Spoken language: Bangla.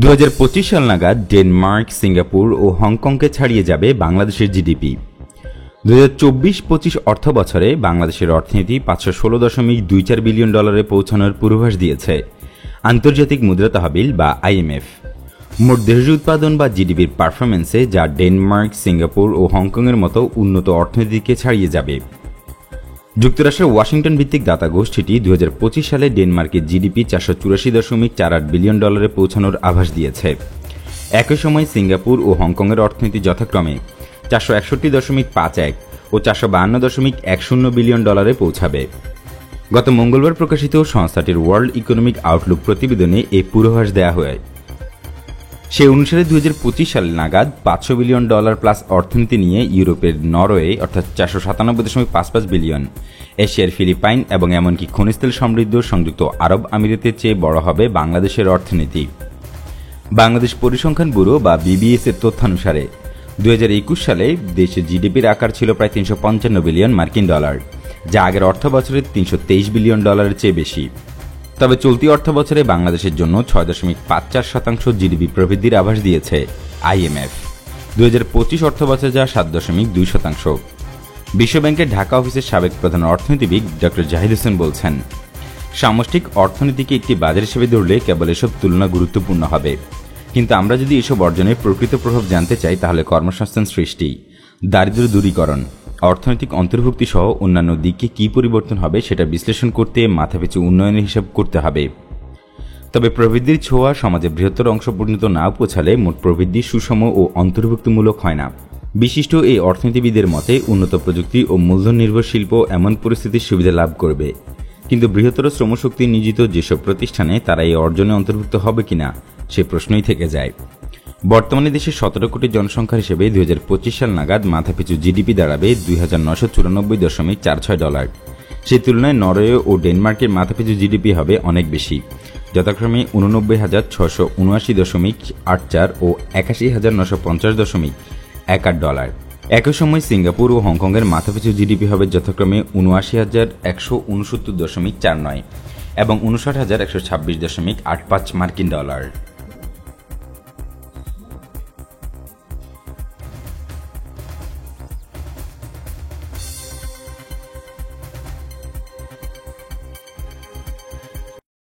2025 সাল নাগাদ ডেনমার্ক, সিঙ্গাপুর ও হংকংকে ছাড়িয়ে যাবে বাংলাদেশের জিডিপি। 2024-25 অর্থ বছরে বাংলাদেশের অর্থনীতি $516.24 বিলিয়ন পৌঁছানোর পূর্বাভাস দিয়েছে আন্তর্জাতিক মুদ্রা তহবিল বা আইএমএফ। মোট দেশজ উৎপাদন বা জিডিপির পারফরমেন্সে যা ডেনমার্ক, সিঙ্গাপুর ও হংকংয়ের মতো উন্নত অর্থনীতিকে ছাড়িয়ে যাবে। যুক্তরাষ্ট্রের ওয়াশিংটন ভিত্তিক দাতা গোষ্ঠীটি 2025 সালে ডেনমার্কের জিডিপি $484.48 বিলিয়ন পৌঁছানোর আভাস দিয়েছে। একই সময় সিঙ্গাপুর ও হংকংয়ের অর্থনীতি যথাক্রমে $461.51 ও $452.10 বিলিয়ন পৌঁছাবে। গত মঙ্গলবার প্রকাশিত সংস্থাটির ওয়ার্ল্ড ইকোনমিক আউটলুক প্রতিবেদনে এই পূর্বাভাস দেওয়া হয়। সে অনুসারে 2025 সাল নাগাদ $500 বিলিয়ন প্লাস অর্থনীতি নিয়ে ইউরোপের নরওয়ে অর্থাৎ $497.55 বিলিয়ন, এশিয়ার ফিলিপাইন এবং এমনকি খনিজ তেল সমৃদ্ধ সংযুক্ত আরব আমিরাতের চেয়ে বড় হবে বাংলাদেশের অর্থনীতি। বাংলাদেশ পরিসংখ্যান ব্যুরো বা বিবিএস এর তথ্যানুসারে 2021 সালে দেশের জিডিপির আকার ছিল প্রায় $355 বিলিয়ন, যা আগের অর্থ বছরের $323 বিলিয়ন চেয়ে বেশি। তবে চলতি অর্থ বছরে বাংলাদেশের জন্য 6.54% জিডিপি প্রবৃদ্ধির আভাস দিয়েছে আইএমএফ। 2025 অর্থ বছরে যা 7.2%। বিশ্বব্যাংকের ঢাকা অফিসের সাবেক প্রধান অর্থনীতিবিদ ড জাহিদ হোসেন বলছেন, সামষ্টিক অর্থনীতিকে একটি বাজার হিসেবে ধরলে কেবল এসব তুলনা গুরুত্বপূর্ণ হবে, কিন্তু আমরা যদি এসব অর্জনের প্রকৃত প্রভাব জানতে চাই তাহলে কর্মসংস্থান সৃষ্টি, দারিদ্র্য দূরীকরণ, অর্থনৈতিক অন্তর্ভুক্তি সহ অন্যান্য দিকে কী পরিবর্তন হবে সেটা বিশ্লেষণ করতে মাথাপিছু উন্নয়নের হিসাব করতে হবে। তবে প্রবৃদ্ধির ছোঁয়া সমাজের বৃহত্তর অংশ পর্যন্ত না পৌঁছালে মোট প্রবৃদ্ধি সুষম ও অন্তর্ভুক্তিমূলক হয় না। বিশিষ্ট এই অর্থনীতিবিদের মতে উন্নত প্রযুক্তি ও মূলধন নির্ভর শিল্প এমন পরিস্থিতির সুবিধা লাভ করবে, কিন্তু বৃহত্তর শ্রমশক্তি নিয়োজিত যেসব প্রতিষ্ঠানে তারা এই অর্জনে অন্তর্ভুক্ত হবে কিনা সে প্রশ্নই থেকে যায়। বর্তমানে দেশের 17 কোটি জনসংখ্যার হিসেবে 2025 সাল নাগাদ মাথাপিছু জিডিপি দাঁড়াবে $2,994.46। সেই তুলনায় নরওয়ে ও ডেনমার্কের মাথাপিছু জিডিপি হবে অনেক বেশি, যথাক্রমে $89,679.84 ও $81,950.18। একই সময় সিঙ্গাপুর ও হংকংয়ের মাথাপিছু জিডিপি হবে যথাক্রমে $79,169.49 এবং $59,126.85।